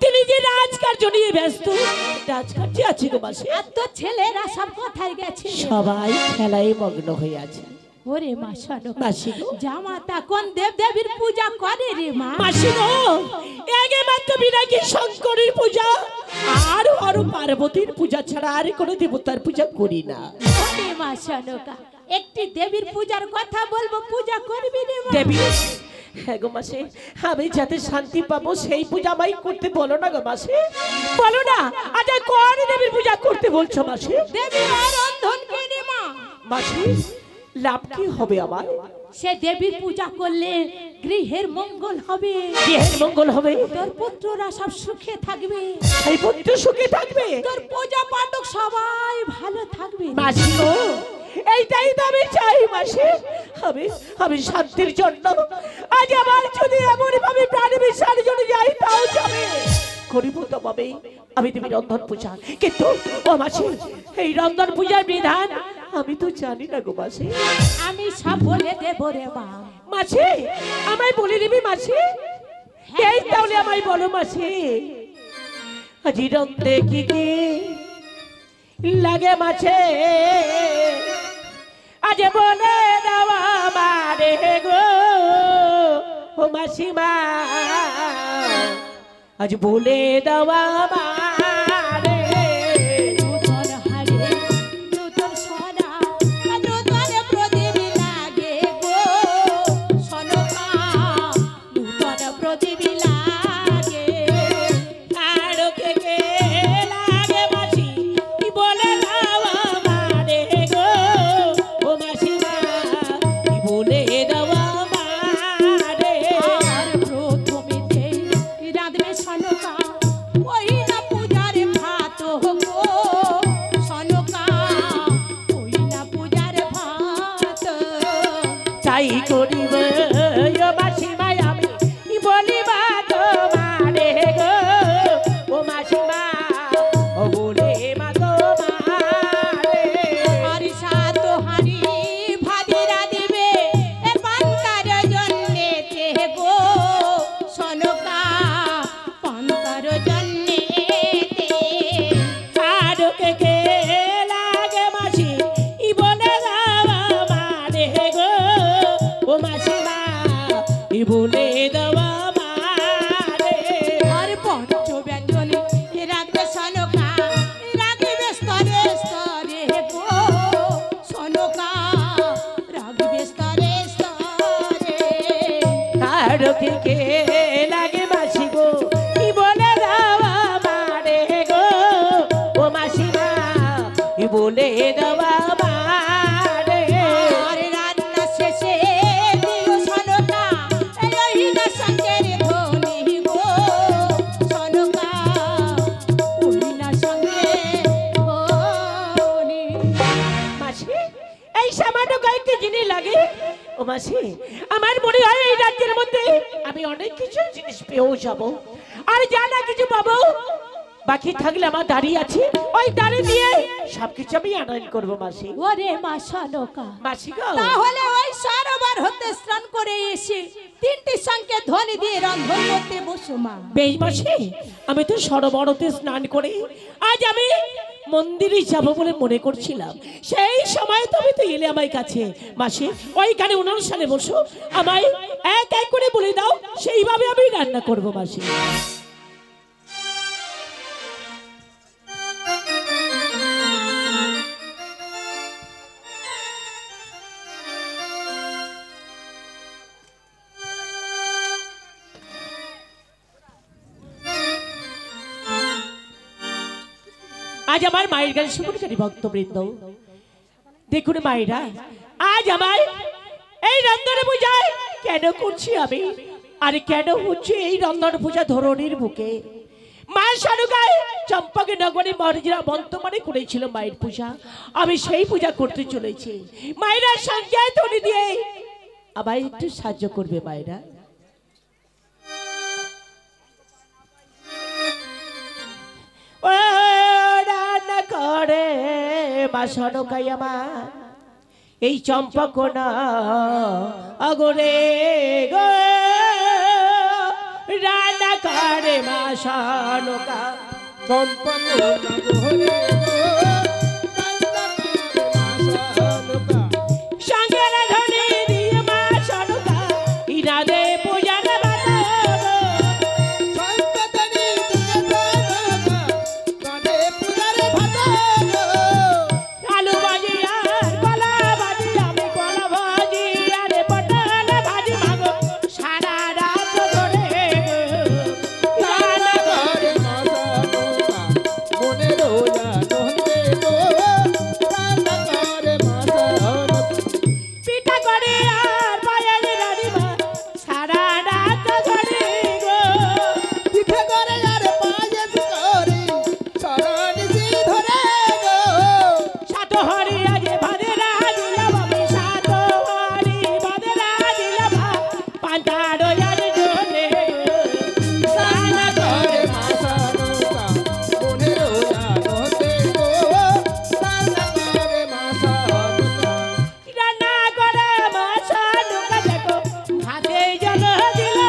তিনি যে রাজকার্য নিয়ে ব্যস্ত। রাজকার্যে আছে গো মাসি। আর তোর ছেলেরা সব কোথায় গেছে? সবাই খেলায় মগ্ন হয়ে আছে। ওরে মা শোনো মাসি গো, জামাতা কোন দেব দেবীর পূজা করে রে মা? মাসি গো, একে মাত্র বিনাকি শঙ্করের পূজা আর আরো পার্বতীর পূজা ছাড়া আর কোনো দেবতার পূজা করি না। ওরে মা শোনো একটি দেবীর পূজার কথা বলবো, পূজা করবি রে মা? দেবী, হ্যাঁ গো মাসি, আমি যাতে শান্তি পাবো সেই পূজা আমায় করতে বলো না গো মাসি, বলো না। আজ কোন দেবীর পূজা করতে বলছো মাসি? দেবী আরাধন কে রে মা? মাসি, লাভ কি হবে আমার? সে দেবীর পূজা করলে গৃহের মঙ্গল হবে। গৃহের মঙ্গল হবে? তোর পুত্ররা সব সুখে থাকবে। এই পুত্র সুখে থাকবে? তোর পূজা পাঠক সবাই ভালো থাকবে। মাসি গো, এইটাই তো আমি চাই মাসি। আমি শান্তির জন্য আজ আমার যদি এমন ভাবে প্রাণ বিসর্জন যাই তাও যাবে, করিব তো পাবে আমি দেবী রন্ধন পূজা। কিন্তু ও মাসি, এই রন্ধন পূজার বিধান আমি তো জানি না গো মাসি। আমি সব বলে দেব রে মা। মাসি, আমায় বলে দিবি মাসি? এই তাহলে আমায় বলো মাসি, আজি রন্ধে কি কি লাগে মাছে, আজ বলে দেওয়া মারে গো ও মাসিমা, আজ বলে দেওয়া মারে। নূতন হারে নূতন সোনা নূতন প্রদীপ লাগে গো সোনকা, নূতন প্রদীপ লাগে। আর কে কে লাগে মাসি কি বলে দেওয়া মারে গো ও মাসিমা, কি বলে দেওয়া মারে। আর প্রথমেতে রাঁধবে সোনকা, ওই না পূজার ভাত গো সোনকা, ওই না পূজার ভাত। তাই করিব ও মাসিমা আমি বলিবা তোমারে গো ও মাসিমা, ও বলে মা তোমারে। আর সাত হাঁড়ি ভাদিরা দিবে এ পানকার জন্যেতে গো সোনকা, পানকার জন্যেতে। আর কে কে লাগে মাসি ই বলে দেওয়া মারে গো ও মাসিমা, ই বলে দেওয়া মারে। আর পঞ্চ ব্যঞ্জন রাখবে সোনকা, রাখবে স্তরে স্তরে গো সোনকা, রাখবে স্তরে স্তরে। আর কে কে লাগে মাসি গো ই বলে দেওয়া মারে গো ও মাসিমা, ই বলে দেওয়া মারে। আর রান্না শেষে দিও সোনকা, এই না সঙ্গের ধ্বনি গো সোনকা, ওই না সঙ্গের ধ্বনি। মাসি, এই সামান্য কয়েকটি জিনিস লাগে ও মাসি, আমার মনে হয় এই রাজ্যের মধ্যে আমি অনেক কিছু জিনিস পেয়েও যাব, আর যা না কিছু পাবো বাকি থাকলে আমার দাড়ি আছে, ওই দাড়ি দিয়ে সবকিছু আমি আনয়ন করবো মাসি। ওরে মা সোনকা, মাসি গো, তাহলে ওই সরোবর হতে স্নান করে এসে তিনটি সঙ্গে ধ্বনি দিয়ে রন্ধন করতে বসো মা। বেশ মাসি, আমি তো সরোবরতে স্নান করে আজ আমি মন্দিরে যাবো বলে মনে করছিলাম, সেই সময় তুমি তো এলে আমার কাছে। মাসি, ওইখানে অনুষ্ঠানে বসো, আমায় এক এক করে বলে দাও, সেইভাবে আমি রান্না করবো মাসি। আজ আমার মায়ের গান শুভকারী ভক্তবৃন্দ, দেখুন মায়েরা, আজ আমার এই রন্ধন পূজায় কেন করছি আমি, আর কেন হচ্ছে এই রন্ধন পূজা ধরনের বুকে। মা সানুকায় চম্পাকে নগরী মহারাজরা বর্তমানে করেছিল মায়ের পূজা, আমি সেই পূজা করতে চলেছি। মায়েরা সঞ্জয় তনি দিয়ে আমায় একটু সাহায্য করবে মায়েরা। ও রান্না করে মা সানুকাই আমার এই চম্পা কোনা আগরে গো রান্না করে মা সনকা চম্পা তোলা গোহরে সঙ্গের ধনে দিয়ে মা সনকা ইরাদে পূজার বাতা আলু ভাজি আর কলা ভাজি আমি কলা ভাজি আর পটল ভাজি মাগো সারা রাত ধরে রান্না করে পিঠা করে আর পায়ের রানিমা সারা রাত ধরে গো সাত হরি আগে ভাদেরা দিলাম আমি সাত হরি ভাদেরা দিলাম পান্তাড় আর জলে রান্না করে রান্না করে মা সনকা দেখো ভাতে জল দিল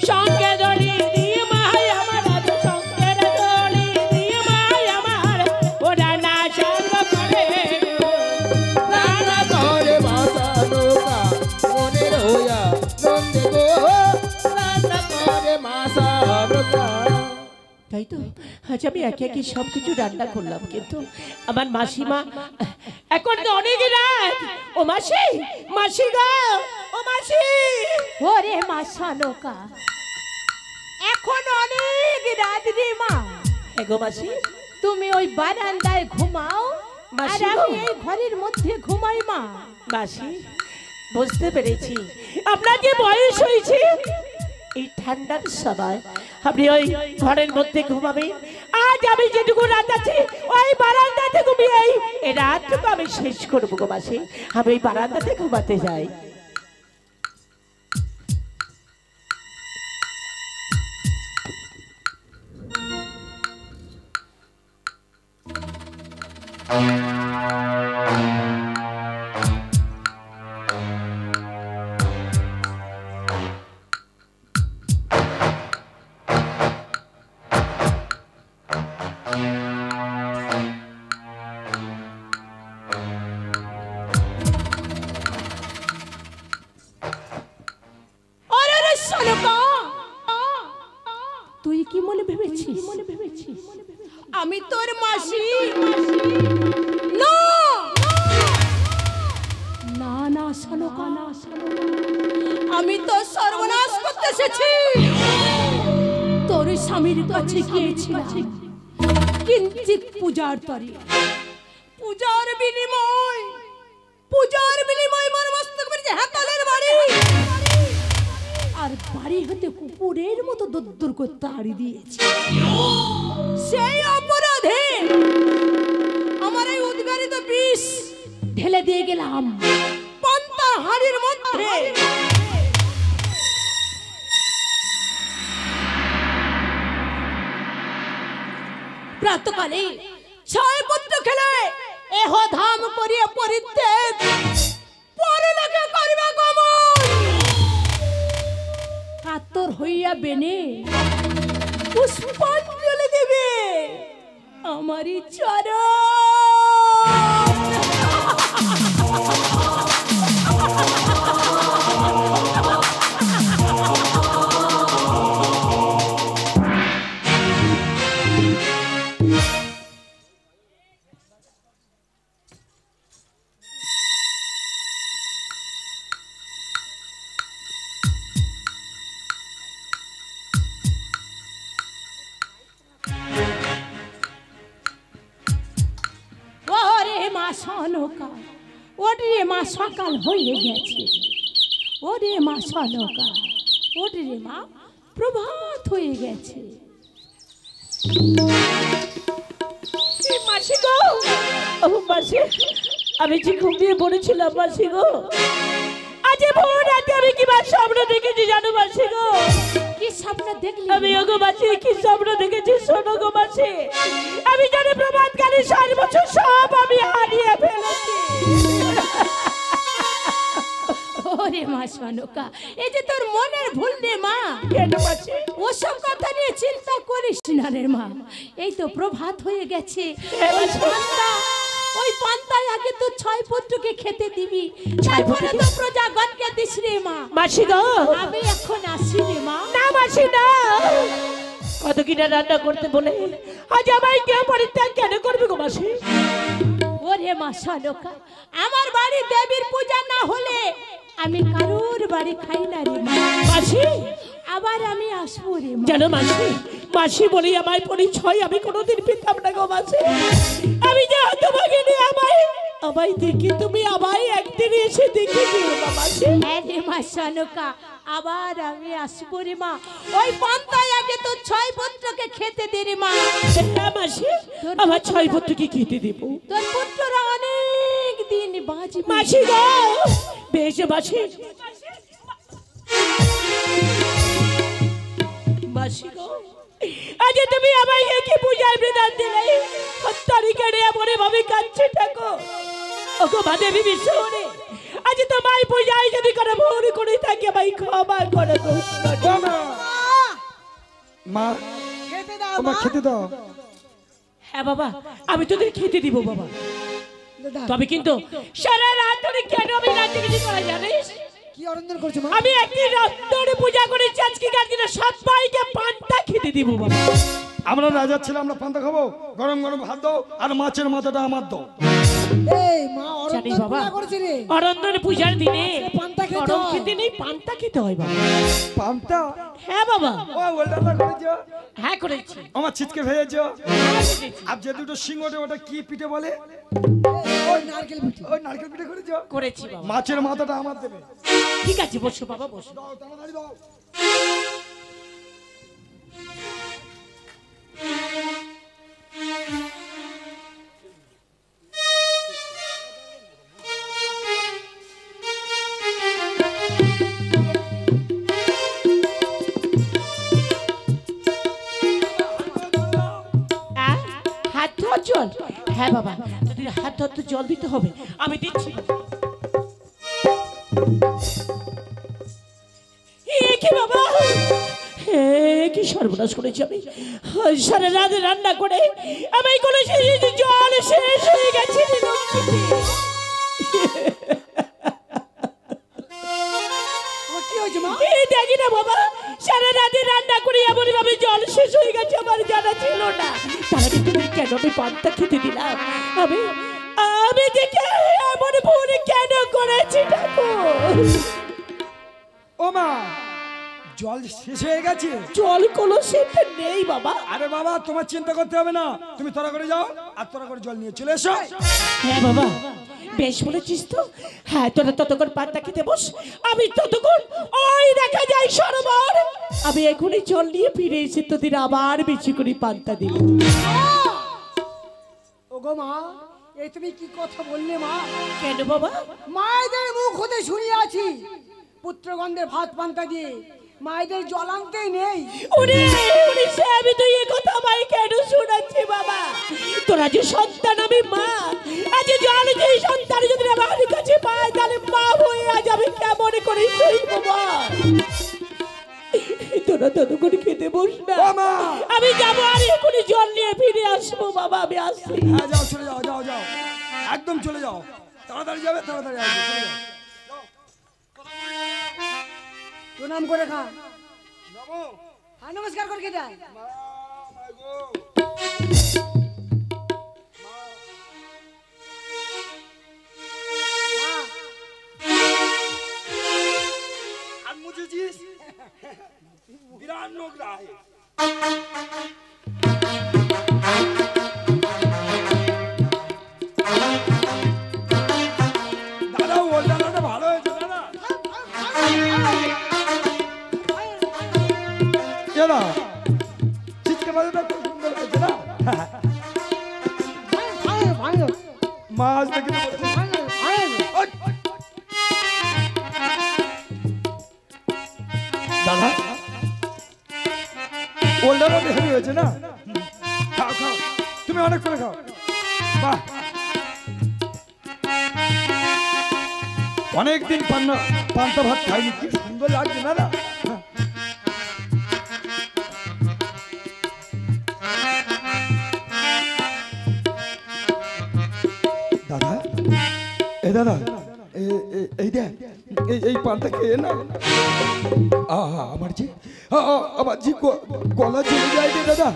সঙ্গে দড়ি দিয়ে মাই আমার আজ সঙ্গের দড়ি দিয়ে মাই আমার ও রান্না সঙ্গ করে রান্না তাই তো আজ আমি একে একে সবকিছু রান্না করলাম কিন্তু আমার মাসিমা এখন তো অনেক রাত ও মাসি মাসি গো ও মাসি ওরে মা সনকা এখন অনেক রাত রে মা গো মাসি তুমি ওই বারান্দায় ঘুমাও আর মাসি গো। আমি এই ঘরের মধ্যে ঘুমাই মা মাসি বুঝতে পেরেছি আপনার যে বয়স হয়েছে এই ঠান্ডার সময় আপনি ওই ঘরের মধ্যে ঘুমাবেন আজ আমি যেটুকু রাত আছে ওই বারান্দাতে ঘুমিয়ে এই রাতটুকু আমি শেষ করবো গো মাসি আমি ওই বারান্দাতে ঘুমাতে যাই ওরে রে সনকা তুই কি মনে ভেবেছিস আমি তোর মাসি না না না সনকা না আমি তো সর্বনাশ করতে এসেছি তোর স্বামীর কাছে গিয়েছিলাম কিঞ্চিত পূজার তরে পূজার বিনিময় মর মস্তক মেরেছে হাতালের বাড়ি আর বাড়ি হতে কুকুরের মতো দদ্দুর করে তাড়ি দিয়েছে সেই অপরাধে আমার এই উদ্গারিত বিষ ঢেলে দিয়ে গেলাম পান্তার হাড়ির মধ্যে প্রাতকালে ছয় পুত্র খেলে এহ ধাম করিয়া পরিত্যাগ পরলোকে করিবা গমন কাতর হইয়া বেনে পুষ্পাঞ্জলি দেবে আমারই সনকা ওরে মা সকাল হয়ে গেছে ওরে মা সনকা ওরে মা প্রভাত হয়ে গেছে মাসি গো ও মাসি আমি যে ঘুমিয়ে পড়েছিলাম মাসি গো আজ ভোর রাতে আমি কি স্বপ্ন দেখেছি জানো মাসি গো কি স্বপ্ন দেখলি আমি ওগো মাসি কি স্বপ্ন দেখেছি শোনো গো মাসি আমি জানি প্রভাতকালে 60 বছর সব আমি হারিয়ে ফেলেছি ওরে মা সনকা, এই যে তোর মনের ভুল রে মা। কেন মাসি? ওসব কথা নিয়ে চিন্তা করিস না রে মা। এই তো প্রভাত হয়ে গেছে, ওই পান্তায় আগে তো 6 পুত্রকে খেতে দিবি, তারপরে তো প্রজাগণকে দিস রে মা। মাসি গো, আমি এখন আসি রে মা। না মাসি না, কত কিনা রান্না করতে বলে আজ আমায় কেউ পরিত্যাগ কেন করবে গো মাসি? ওরে মা সনকা, আমার বাড়ি দেবীর পূজা না হলে আমি কারোর বাড়ি খাই না রে মা। মাসি আবার আমি আসবো রে মা। জানো মাসি, মাসি বলি আমায় পরিচয় আমি কোনোদিন পেতাম না গো মাসি। আমি যে হতভাগী রে, আমায় দেখি তুমি আমায় একদিন এসে দেখে দিও না মাসি। হ্যাঁ রে মা সনকা, আবার আমি আসবো রে মা। ওই পান্তায় আগে তো 6 পুত্রকে খেতে দে রে মা। হ্যাঁ মাসি, আমার 6 পুত্রকে খেতে দেব। তোর পুত্ররা অনেক দিন বাঁচবে মাসি গো, বেশ মাসি। মাসি গো, আজ তুমি আমায় কি পূজায় বিধান দিলে? তারিখে এমন ভাবে কাঁদছে থাকো। ওগো মা দেবী বিশ্বরে, আজ তোমায় পূজায় যদি কোনো ভুল করে থাকি আমায় ক্ষমা করে গো। মা খেতে দাও মা, খেতে দাও। হ্যাঁ বাবা, আমি তোদের খেতে দিব বাবা। তবে কিন্তু সারা রাত ধরে কেন আমি রাতে কিছু করা জানিস? কি অরন্দন করছো মা? আমি একদিন রাত্রে পূজা করেছি, আজকে কালকে সবাইকে পান্তা খেতে দিব বাবা। আমরা রাজা ছেলে, আমরা পান্তা খাবো। গরম গরম ভাত দাও, আর মাছের মাথাটা আমার দাও। এই মা জানিস অরন্দন বাবা, পূজা করেছে রে। অরন্দন পূজার দিনে পান্তা খেতে গরম হয়। খেতে নেই, পান্তা খেতে হয় বাবা। পান্তা? হ্যাঁ বাবা, ও ওলডালা করেছো? হ্যাঁ করেছি। আমার ছিটকে ভেজেছো? হ্যাঁ করেছি। আর যে দুটো সিং ওঠে ওটা কি পিঠে বলে? ওই নারকেল পিঠে। ওই নারকেল পিঠে করেছো? করেছি বাবা। মাছের মাথাটা আমার দেবে। ঠিক আছে, বসো বাবা বসো। দাও, তাড়াতাড়ি দাও। হাত ধোয়ার জল? হ্যাঁ বাবা, যদি হাত ধোয়ার তো জল দিতে হবে, আমি দিচ্ছি। কি বাবা, কি সর্বনাশ করেছি আমি। সারা রাত রান্না করে আমি কোনো জল শেষ হয়ে গেছে। কি হয়েছে মা? দেখি না বাবা, সারা রাতে রান্না করে এমন ভাবে জল শেষ হয়ে গেছে, আমার জানা ছিল না। তাহলে তুমি কেন আমি পান্তা খেতে দিলাম? আমি আমি দেখে এমন ভুল কেন করেছি ঠাকুর? ও মা, জল শেষ হয়ে গেছে? জল কলসিতে নেই বাবা। আরে বাবা, তোমার চিন্তা করতে হবে না, তুমি তোরা করে যাও আর তোরা করে জল নিয়ে চলে এসো। হ্যাঁ বাবা, বেশ বলেছিস তো। হ্যাঁ, তোরা ততক্ষণ পান্তা খেতে বস, আমি ততক্ষণ ওই দেখা যায় সরোবর। আমি এখনই জল নিয়ে ফিরে এসে তোদের আবার বেশি করে পান্তা দিব। ওগো মা, এই তুমি কি কথা বললে মা? কেন বাবা? মায়েদের মুখ হতে শুনিয়ে আছি পুত্রগণদের ভাত পান্তা দিয়ে মায়েদের জল আনতেই নেই। ওরে ওরে, সে আমি তো এই কথা আমায় কেন শোনাচ্ছি বাবা? তোরা যে সন্তান, আমি মা। আজ জল যে সন্তান যদি আমার কাছে পায়, তাহলে মা হয়ে আজ আমি কেমন করে সইব মা? তোরা ততক্ষণ খেতে বস না, ও মা, আমি যাবো আর এখনই জল নিয়ে ফিরে আসবো বাবা। আমি আসছি। হ্যাঁ যাও, চলে যাও, যাও যাও, একদম চলে যাও। তাড়াতাড়ি যাবে, তাড়াতাড়ি আসবে, চলে যাও। প্রণাম করে খা। হ্যাঁ, নমস্কার করে কে যায়? আর মুঝেছিস বিরাট নোংরা है। দাদা, ওর ডালাটা ভালো হয়েছে দাদা। দাদা, চিৎকে বাজাটা খুব সুন্দর হয়েছে না? মাছ দেখে দাদা, ওল্ডারও হেভি হয়েছে না? খাও খাও, তুমি অনেক করে খাও। বাহ, অনেকদিন পান্তা ভাত খাইনি, কি সুন্দর লাগছে দাদা। দাদা এ দাদা এই দেখ, এই পান্তা খেয়ে না আমার যে গলা চলে যায় রে দাদা।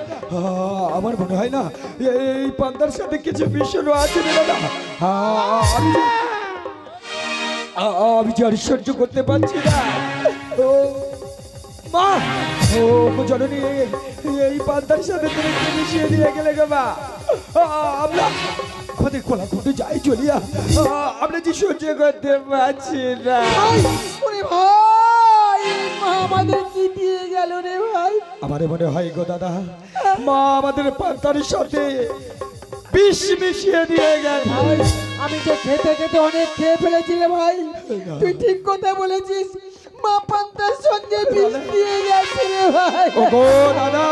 আমার মনে হয় না এই পান্তার সাথে কিছু মিশানো আছে রে দাদা। আমি যে আর সহ্য করতে পারছি না। ও মা, ও জননী, এই পান্তার সাথে তুমি কি মিশিয়ে দিয়ে গেলে গো মা? আমরা আমাদের কোলা ঘুটে যাই চলিয়া, আমরা যে সহ্য করতে পারছি না। ভাই মা আমাদের কি দিয়ে গেল রে ভাই? আমারে মনে হয় গো দাদা, মা আমাদের পান্তার সাথে বিষ মিশিয়ে দিয়ে গেল। আমি তো খেতে খেতে অনেক খেয়ে ফেলেছি রে ভাই। তুই ঠিক কথা বলেছিস, মা পান্তার সঙ্গে বিষ দিয়ে গেছে রে ভাই। ও গো দাদা,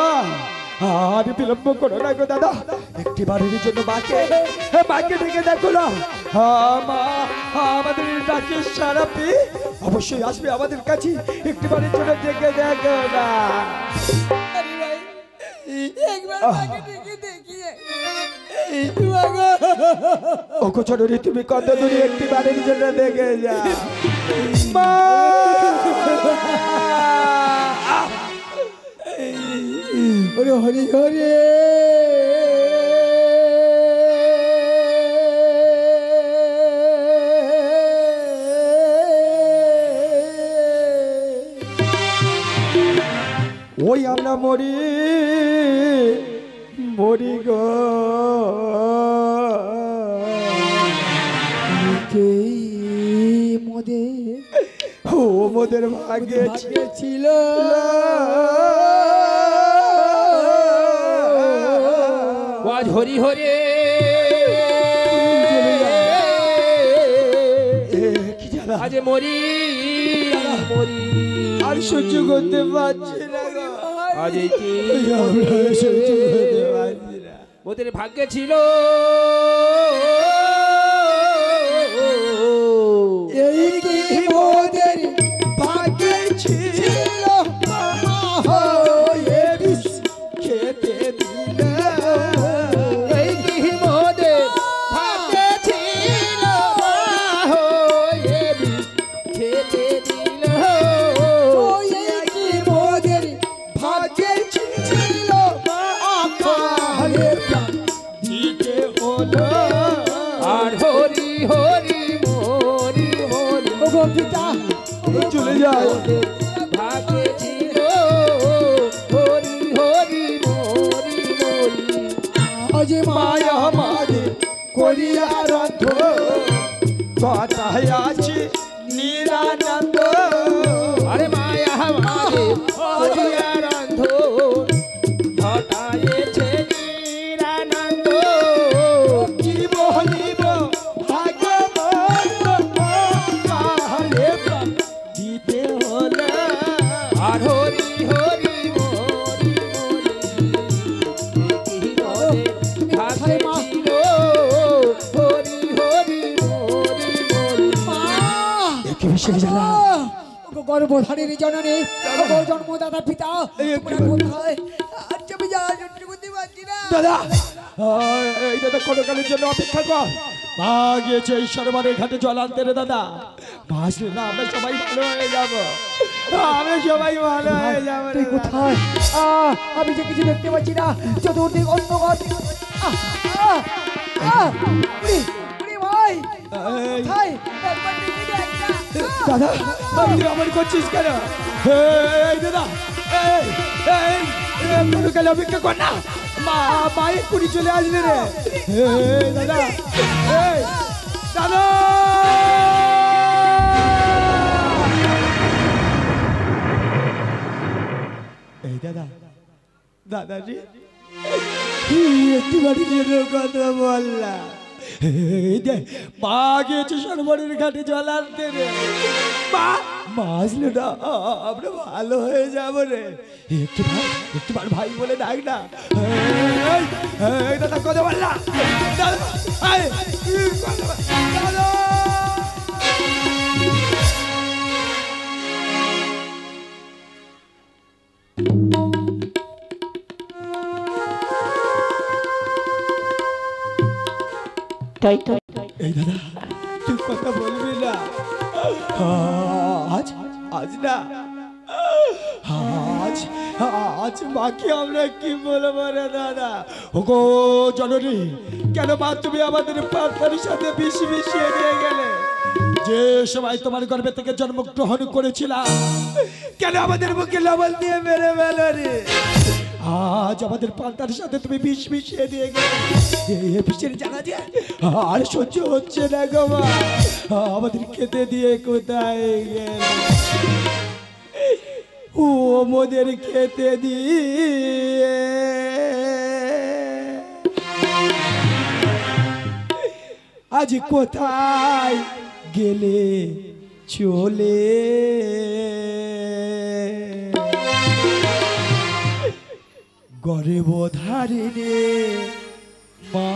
আর বিলম্ব করো না গো দাদা, একটি বারের জন্য মাকে ডেকে দেখো না। মা আমাদের ডাকে সারা পেয়ে অবশ্যই আসবে আমাদের কাছে, একটি বারের জন্য ডেকে দেখো না। ও কোচরি, তুমি কত দূরে একটি বারের জন্য দেখে যা মা। হরি হরি হরি ওই আমরা মরি গো মোদের ভাগ্যে ছিল। আজ হরি হরি কি জানা, আজ মরি আর সহ্য করতে পারছি না গো। আজ আমরা সহ্য করতে পারছি না। ওদের ভাগ্যে ছিল এই কি মোদের ভাগ্যে ছিল, এ বিষ খেতে দিলে। এই কি মোদের ভাগ্যে ছিল খেতে দিল। এই কি মোদের ভাগ্যে ছিল, দিতে হলো আর হরি হরি মরি মরি ও গো পিতা চলে যায়। ভাগ্যে ছিল হরি হরি মরি মরি। আজ মায়া আমাদের করিয়া রন্ধ, কথায় আছে নিরানন্দ। আরে মায়া আমাদের করিয়া রন্ধ, ঘটায়েছে নিরানন্দ। কি বলিব ভাগবত কালে দিতে হলে। আর হরি হরি মরি মরি। এই মোদের ভাগ্যে ছিল হরি হরি মরি মরি। একে বেশি জ্বালা। গর্ভধারীর জননী, জন্মদাতা পিতা, তোমরা কোথায়? আজ আমি যা সহ্য করতে পারছি না। দাদা, এই দাদা কোনকালের জন্য অপেক্ষা কর। মা গিয়েছে এই সরোবরের ঘাটে জল আনতে রে দাদা। মা আসলে না আমরা সবাই ভালো হয়ে যাব, আমরা সবাই ভালো হয়ে যাব। তুই কোথায়? আমি যে কিছু দেখতে পাচ্ছি না, চতুর্দিক অন্ধকার। ভাই কোথায়? একবার দেখে দেখ না। দাদা, তুই আমার করছিস কেন? এই দাদা, কোনকালে অপেক্ষা কর না, মা এক্ষুনি চলে আসবে রে। দাদা, দাদা, এই দাদা, দাদা রে, একটু বাড়ি জন্য কথা বললা। মা গিয়েছে সরোবরের ঘাটে জল আনতে রে। মা আসলে না আমরা ভালো হয়ে যাবো রে। একটু ভাই বলে ডাক না। দাদা কথা বললা, দাদা তাই তো এই দাদা তুই কথা বলবি না আজ আজ না আজ আজ মাকে আমরা কি বলবো রে দাদা ওগো জননী কেন মা তুমি আমাদের প্রার্থনার সাথে মিশিয়ে দিয়ে গেলে যে সময় তোমার গর্ভে থেকে জন্মগ্রহণ করেছিলাম কেন আমাদের মুখে লবণ দিয়ে মেরে ফেলো রে আজ আমাদের পান্তার সাথে তুমি বিষ মিশিয়ে দিয়ে গেলে বিষের জানা যে আর সহ্য হচ্ছে না গো মা আমাদের খেতে দিয়ে কোথায় গেল ও মোদের খেতে দিয়ে আজ কোথায় গেলে চলে গরিব ধারে রে মা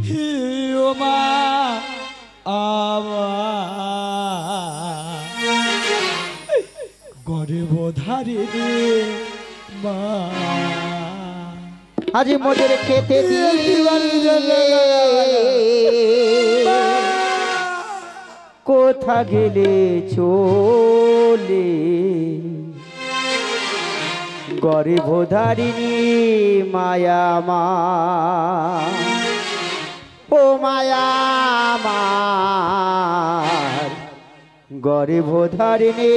হে ও মা গরিব ধারে রে মা আজ মোদের খেতে কোথা গেলে চলে গর্ভধারিণী মায়া মা ও মায়া মার গর্ভধারিণী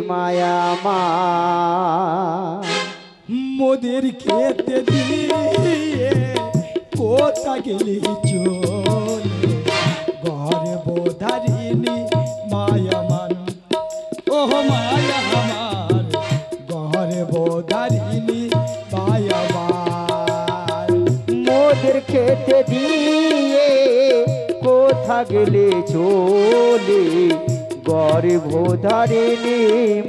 মায়া মা মোদের খেতে দিয়ে কোথা গেলি চলে গর্ভধারিণী মায়া মান ও মায়া আমার গর্ভধারিণী মায়া মান মোদের খেতে দিয়ে কোথা গেলে চলে গর্ভধারিণী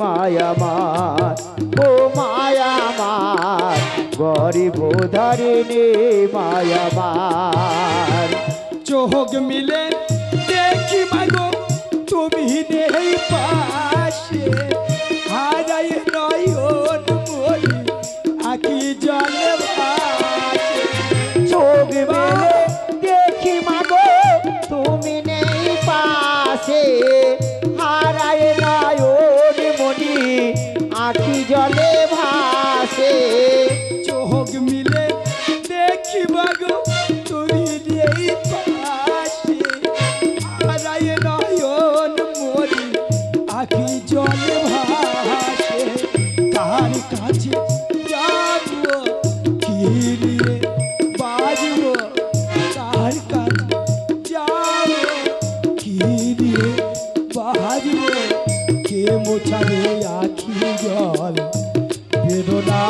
মায়া মার ও মায়া মার গর্ভধারিণী মায়া মার চোখ মিলে দেখি মাগো তুমি নেই পাশে হারাই নয়ন বলি আকি জলে ভাসে চোখ মেলে দেখি মাগো তুমি নেই পাশে হারায় নয়ন মনি আখি জলে ভাসে চোখ মিলে দেখি মাগো তুমি নেই পাশে হারাই নয়ন মরি আকি জলে ভাসে কার কাছে যাবো কি নিয়ে বাজবো কার কাছে যাবো কি নিয়ে বাজবো কে মোছাবে আখি জল বেদনা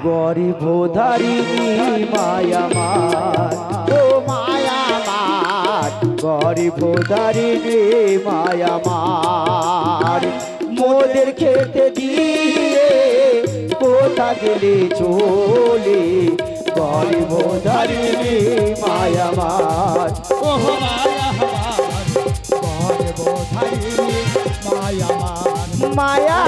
গর্ভধারিণী মায়া মার ও মায়া মার গর্ভধারিণী মায়া মার মোদের খেতে দিয়ে কোথা গেলে চলে গর্ভধারিণী মায়া মার ও মায়া আমার গর্ভধারিণী মায়া মান মায়া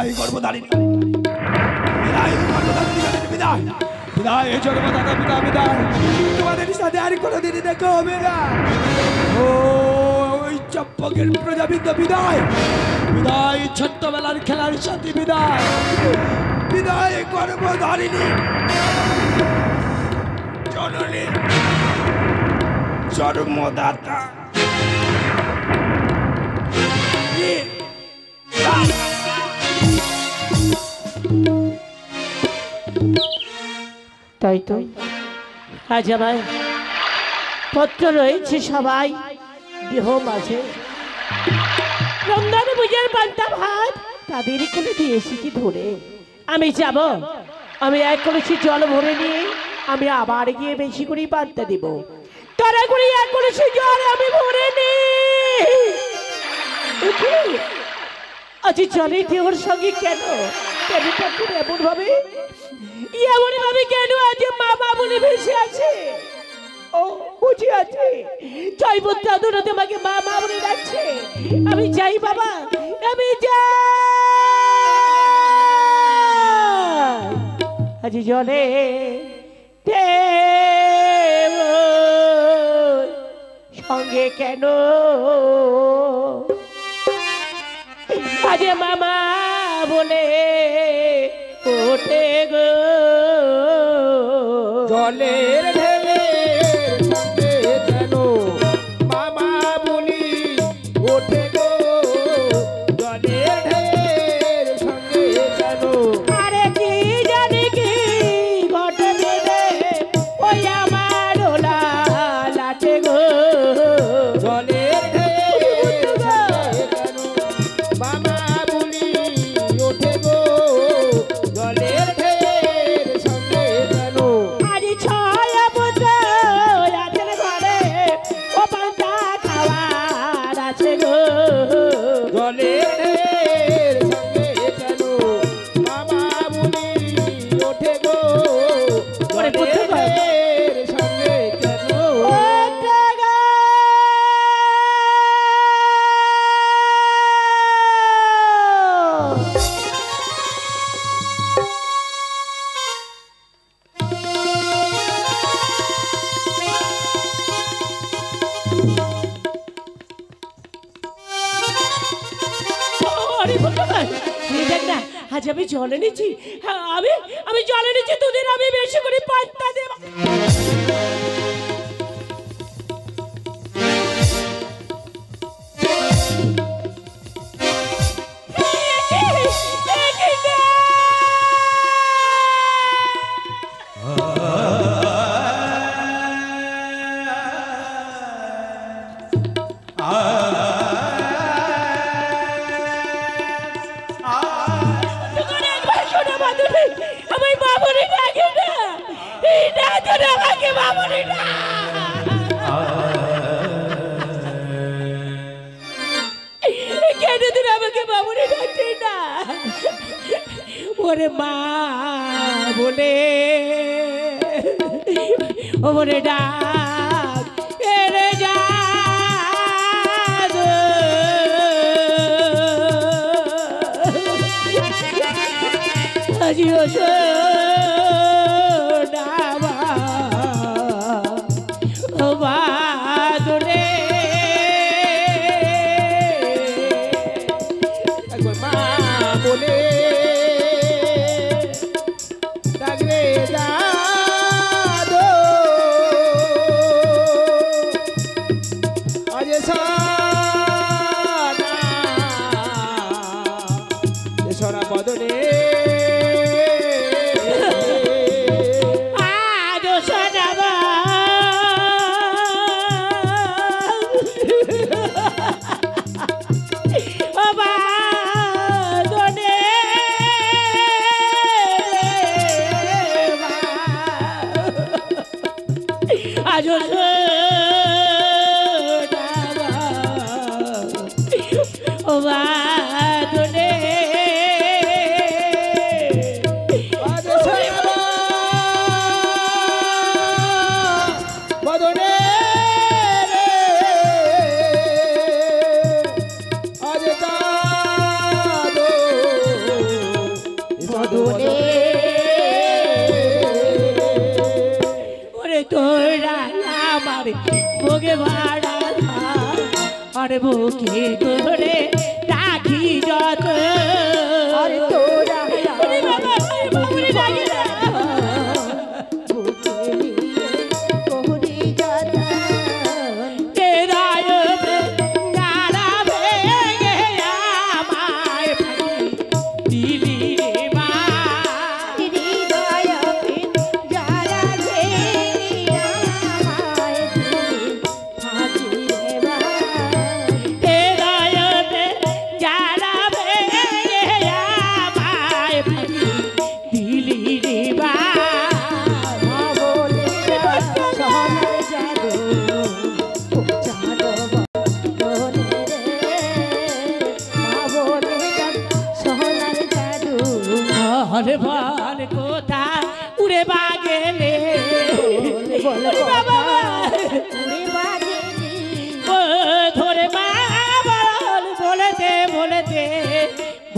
বিদায় গর্ভধারিণী বিদায় গর্ভধারিণী বিদায় বিদায় জন্মদাতা পিতা বিদায় তোমাদের সাথে আর কোনোদিন দেখা হবে না ও ওই চম্পকের প্রজাবৃন্দ বিদায় বিদায় ছোট্টবেলার খেলার সাথে বিদায় বিদায় গর্ভধারিণী জননী জন্মদাতা তাই তো আজ আমার পত্র রয়েছে সবাই দেহ মাঝে রমজান পূজার পান্তা ভাত তাদের কোলে দিয়ে এসেছি ধরে আমি যাব আমি এক কলসি জল ভরে নিয়ে আমি আবার গিয়ে বেশি করে পান্তা দেব। তারা করে এক কলসি জল আমি ভরে নি। আজ জলে দেওয়ার সঙ্গে কেন কেন ঠাকুর এমন ভাবে কেন আজ মামা বলে ভেসে আছে? ও বুঝে আছে জয় দাদুরা তোমাকে মামা বলে ডাকছে। আমি যাই বাবা, আমি যাই। আজ জলে সঙ্গে কেন আজ মামা বলে ওঠে গো। জলের ঢেলের সঙ্গে কেন মামা বলি ওঠে গো। জলের ঢেলের সঙ্গে কেন আরে কি জানি কি ঘটে রে ওই আমার লাটে গো। জলের ঢেলের সঙ্গে কেন মামা বলি ওঠে গো। জলের ঢেলের সঙ্গে কেন আজ ছয় বছর আছে ঘরে ও পান্তা খাওয়ার আছে গো। জলের ঢের সঙ্গে কেন মামা বলি ওঠে গো। ওরে পুত্র গো। ঢের সঙ্গে কেন আজ আমি জলে নিচ্ছি, আমি জলে নিচ্ছি দুদিন আমি বেশি করে পান্তা দেব। আমার বাবুরে ডাকে না, না তো আমাকে বাবুরে না। কেন তুই আমাকে বাবুরে ডাকছে না? ওরে মা বলে ওরে ডাক এরে যা আজিও ডাবা ও বাদরে একবার মা বলে ডাকরে দাদো। আজ সারা বদনে বুকে ভাড়া আর বুকে করে রাখি যত আরে তোরা বাবা বাবুরে ডাকে না।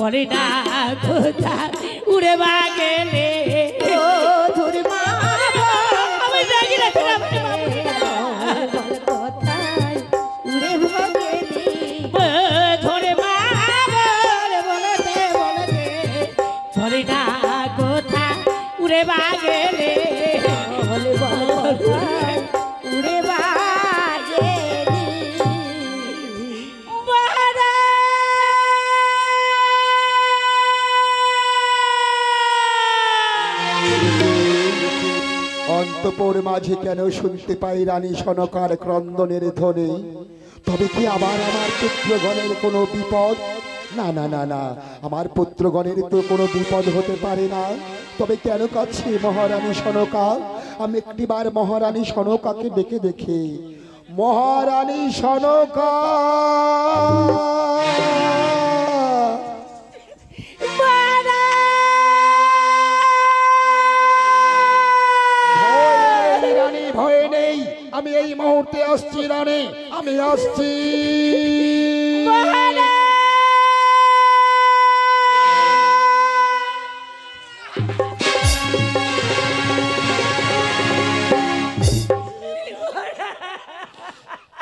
বলে না কোথা উড়ে বাগেলে ও ধরে মা আমি ডাকি না তোরা কোথায় উড়ে ভাগেলি ধরে মা বলতে বলতে বলে না কোথা উড়ে বাগেলে বলে কোথায় উড়ে ভাগেলি অন্তপুর মাঝে কেন শুনতে পাই রানী সনকার ক্রন্দনের ধ্বনি? তবে কি আবার আমার পুত্রগণের কোনো বিপদ? না না না না, আমার পুত্রগণের তো কোনো বিপদ হতে পারে না। তবে কেন কাছে মহারানী সনকা? আমি একটিবার মহারানী সনকাকে ডেকে দেখি। মহারানী সনকা, ভয় নেই, আমি এই মুহূর্তে আসছি রানী, আমি আসছি।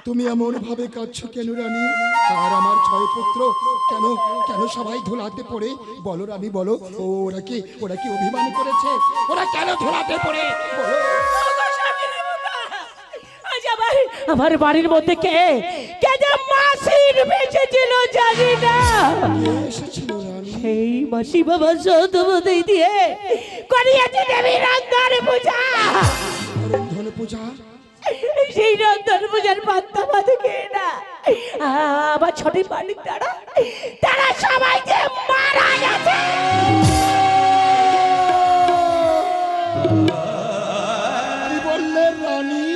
তুমি এমন ভাবে কাঁদছো কেন রানী? আর আমার ছয় পুত্র কেন কেন সবাই ধুলাতে পড়ে? বলো রানী বলো, ওরা কি অভিমান করেছে? ওরা কেন ধুলাতে পড়ে বলো? আমার বাড়ির মধ্যে কে কে যে মাসির বেঁচেছিল জানি না। এসেছিল রানী? সেই মাসি বাবা সৌদবতী দিয়ে করিয়েছে দেবী রন্ধন পূজা। রন্ধন পূজা? সেই রন্ধন পূজার পাত্তা পাতে কে না আমার ছোটি মালিক তারা সবাই যে মারা গেছে। কি বললেন রানী?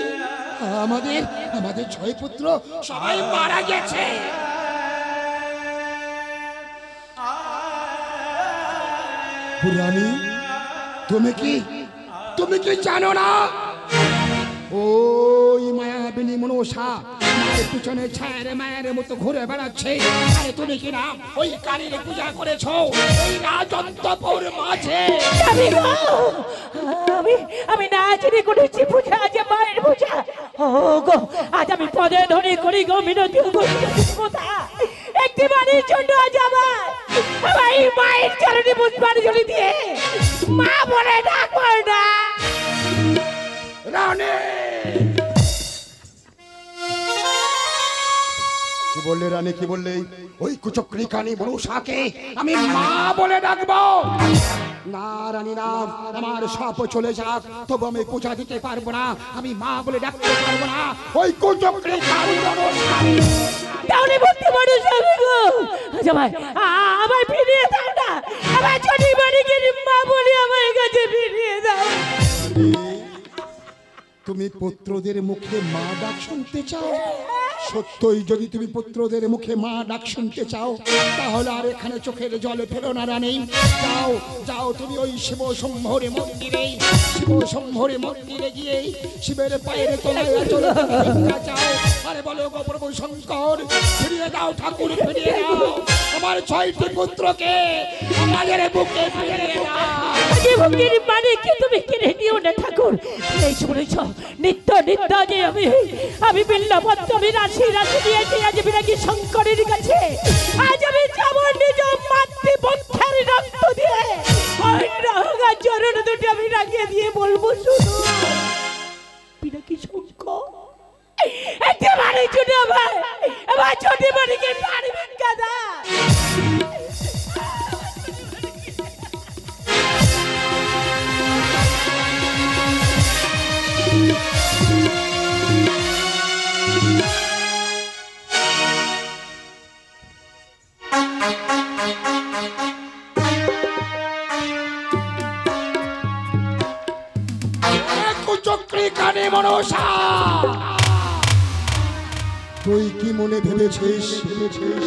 আমাদের ছয় পুত্র সবাই মারা গেছে? রানী তুমি কি জানো না? ওই মায়াবিনী মনসা মায়ের পিছনে ছায়ের মায়ের মতো ঘুরে বেড়াচ্ছে। আরে তুমি কি না ওই কালীর পূজা করেছো এই রাজন্তপুর মাঝে? আমি না জেনে করেছি পূজা, আজ মায়ের পূজা। ও গো, আজ আমি পদে ধরে করি গো মিনতি কথা। একটি বাড়ির জন্য আজ আমার মায়ের চরণে পুষ্পাঞ্জলি জলি দিয়ে মা বলে ডাকবো না। রানী কি বললে? রানী কি বললে? ওই কুচক্রী কানী মনসাকে আমি মা বলে ডাকবো? না রানী না, আমার সাপ চলে যাক তবু আমি পূজা দিতে পারবো না, আমি মা বলে ডাকতে পারবো না ওই কুচক্রী কানী মনসাকে। তাহলে বলতে পারো স্বামী গো, আচ্ছা ভাই আমায় ফিরিয়ে দাও না, আমার ছোটি বাড়ি গিয়ে মা বলে আমার কাছে ফিরিয়ে দাও। তুমি পুত্রদের মুখে মা ডাক শুনতে চাও? সত্যই যদি তুমি পুত্রদের মুখে মা ডাক শুনতে চাও তাহলে আর এখানে চোখের জলে ফেলো না রানী। যাও যাও, তুমি ওই শিব শম্ভরে মন্দিরে গিয়ে শিবের পায়ের তলায় চলে যাও, আরে বলো গো প্রভু শঙ্কর, ফিরিয়ে দাও ঠাকুর, ফিরিয়ে দাও আমার ছয়টি পুত্রকে আমাদের বুকে ফিরিয়ে দাও। বুকের মানে কি তুমি কিনে নিও না ঠাকুর। এই শুনেছ নিত্য নিত্য যে আমি বিল্লপত্র আমি রাশি দিয়েছি আজ বিরাগী শঙ্করের কাছে। আজ আমি যাব নিজ মাতৃপক্ষের রক্ত দিয়ে ওই রাঙা চরণ দুটি আমি রাখিয়ে দিয়ে বলবো, শুনো বিরাগী শঙ্কর একেবারে ছোট ভাই, আমার ছোট বাড়িকে পারবেন কাদা। তুই কি মনে ভেবেছিস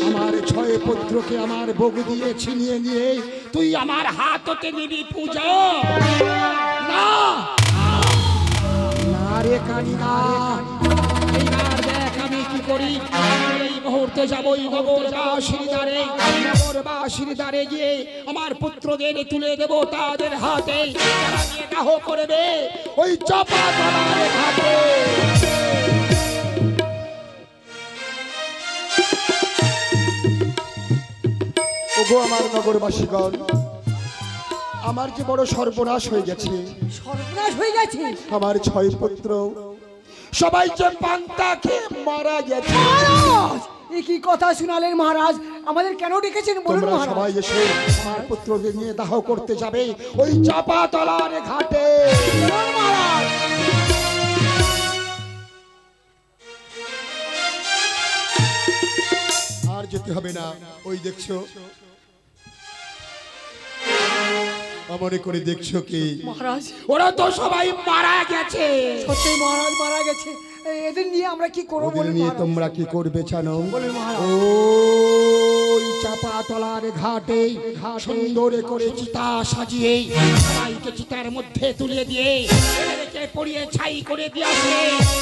আমার ছয় পুত্রকে আমার বগু দিয়ে ছিনিয়ে নিয়ে তুই আমার হাততে নিবি পূজা? না না রে কানি না, এইবার দেখ আমি কি করি। এই মুহূর্তে যাব ওই নগরবাসীর দ্বারে গিয়ে আমার পুত্রদের তুলে দেব তাদের হাতে, তারা নিয়ে দাহ করবে ওই চাপাতলার ঘাটে। ওগো আমার নগরবাসীগণ, আমার যে বড় সর্বনাশ হয়ে গেছে। সর্বনাশ হয়ে গেছে? আমার 6 পুত্র সবাই যে পান্তা খেয়ে মারা গেছে। মহারাজ, এ কি কথা শুনালেন মহারাজ? আমাদের কেন ডেকেছেন বলুন তোমরা মহারাজ। সবাই এসে আমার পুত্রদের নিয়ে দাহ করতে যাবে ওই চাপাতলার ঘাটে। বলুন মহারাজ। আর যেতে হবে না, ওই দেখছো, মনে করে দেখছো কি মহারাজ, ওরা তো সবাই মারা গেছে। সত্যি মহারাজ মারা গেছে। এদের নিয়ে আমরা কি করবো ওদের বলুন নিয়ে মহারাজ। তোমরা কি করবে জানো? বলুন মহারাজ। ওই চাপাতলার ঘাটে সুন্দর করে চিতা সাজিয়ে সবাইকে চিতার মধ্যে তুলে দিয়ে এদেরকে পড়িয়ে ছাই করে দিয়ে আসে।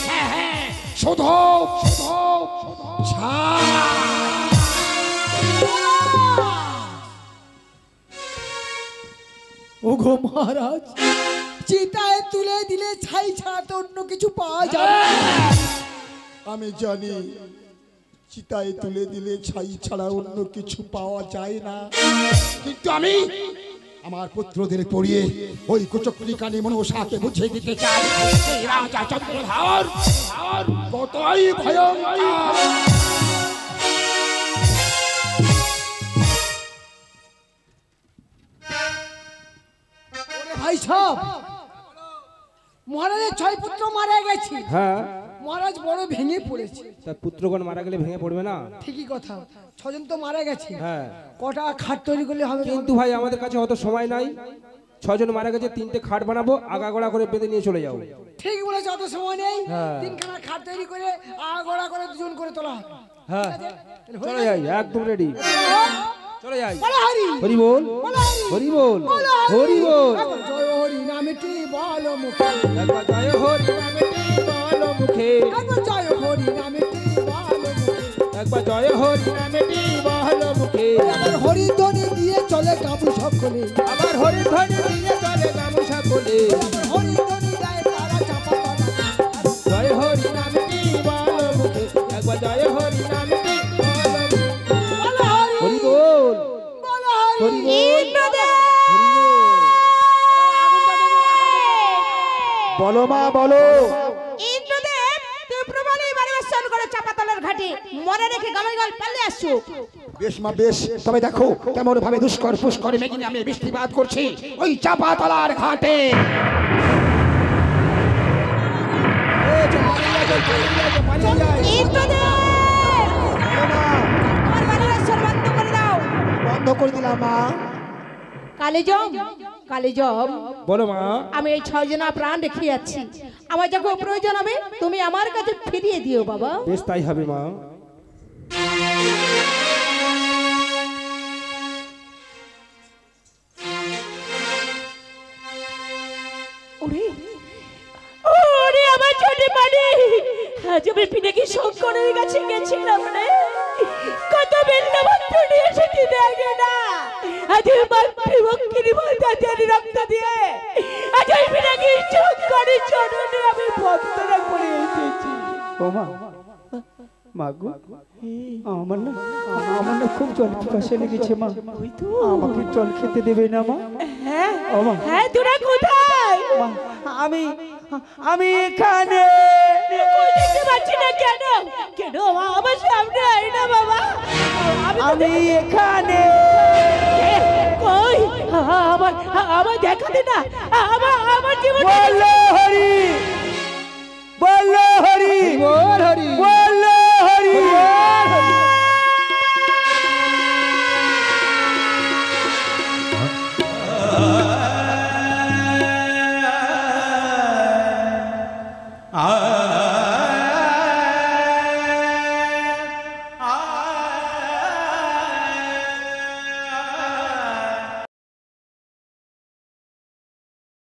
হ্যাঁ হ্যাঁ, শুধু ওগো মহারাজ, চিতায় তুলে দিলে ছাই ছাড়া তো অন্য কিছু পাওয়া যাবে না। আমি জানি চিতায় তুলে দিলে ছাই ছাড়া অন্য কিছু পাওয়া যায় না, কিন্তু আমি আমার পুত্রদের পড়িয়ে ওই কুচক্রিকানি মনসাকে বুঝিয়ে দিতে চাই এই রাজা চন্দ্রধর কতই ভয়ঙ্কর। ভাই সাহেব, মহারাজের 6 পুত্র মারা গেছে। হ্যাঁ, মহারাজ বড় ভেঙে পড়েছে। তার পুত্রগণ মারা গেলে ভেঙে পড়বে না? ঠিকই কথা, 6 জন তো মারা গেছে। হ্যাঁ, কটা খাট তৈরি করলে হবে? কিন্তু ভাই আমাদের কাছে অত সময় নাই। 6 জন মারা গেছে, 3টে খাট বানাবো, আগাগোড়া করে বেঁধে নিয়ে চলে যাও। ঠিক বলেছে, অত সময় নেই। হ্যাঁ। 3খানা খাট তৈরি করে আগড়া করে 2 জন করে তোলা হবে। হ্যাঁ, চলে যাই, একদম রেডি, চলে যাই। বলো হরি, হরি বল, হরি বল, হরি বল। একবার জয় হরি নামটি বলো মুখে, একবার জয় হরি নামটি বলো মুখে, একবার জয় হরি নামটি বলো মুখে, একবার জয় হরি নামটি বলো মুখে। আবার হরি ধ্বনি দিয়ে চলে গাবু সকলে, আবার হরি ধ্বনি দিয়ে চলে গামুছা কোলে। হরি ধ্বনি দেয় তারা চাপা পাতা। জয় হরি নামটি বলো মুখে, একবার জয় হরি নামটি বলো মুখে। বলো হরি, হরি বল, বলো হরি হরি। বল, হরি বল। বলো মা বলো। ইন্দ্রদেব, তুমি প্রমাণে বাড়িবর্ষণ করে চাপাতলার ঘাটে মনে রেখে গামাইগল পাল্লে আসছো। বেশ মা বেশ, তবে দেখো কেমন ভাবে দুষ্কর পুষ্কর মেঘিনে আমি বৃষ্টিপাত করছি ওই চাপাতলার ঘাটে। ইন্দ্রদেব, আমার বাড়িবর্ষণ বন্ধ করে দাও। বন্ধ করে দিলাম মা। কালিজম, কালিজম, বলো মা। আমি এই 6 জনা প্রাণ রেখে যাচ্ছি। আমার যখন প্রয়োজন হবে তুমি আমার কাছে ফিরিয়ে দিও বাবা। বেশ তাই হবে মা। ওরে ওরে আমার ছোট মানি, আজ আমি পিনাকি শঙ্করের কাছে গেছিলাম রে, কত বেল্লাপত্র নিয়ে সেটি দেখে না, আজ আমার বিভক্তির মধ্যে রক্ত দিয়ে আজ ওই পিনাকি শঙ্করের চরণে আমি বন্দনা করে এসেছি। ও মা, মাগো, আমার না খুব জল পিপাসা লেগেছে মা। আমাকে জল খেতে দেবে না মা? হ্যাঁ ও মা, হ্যাঁ, তোরা কোথায়? মা, আমি এখানে। কই দেখতে পাচ্ছি না কেন? কেন আমার সামনে আয় না বাবা, আমি এখানে। কই আমার দেখাতে না, আমার জীবন বলো হরি, বলো হরি, বল হরি, বলো হরি। আ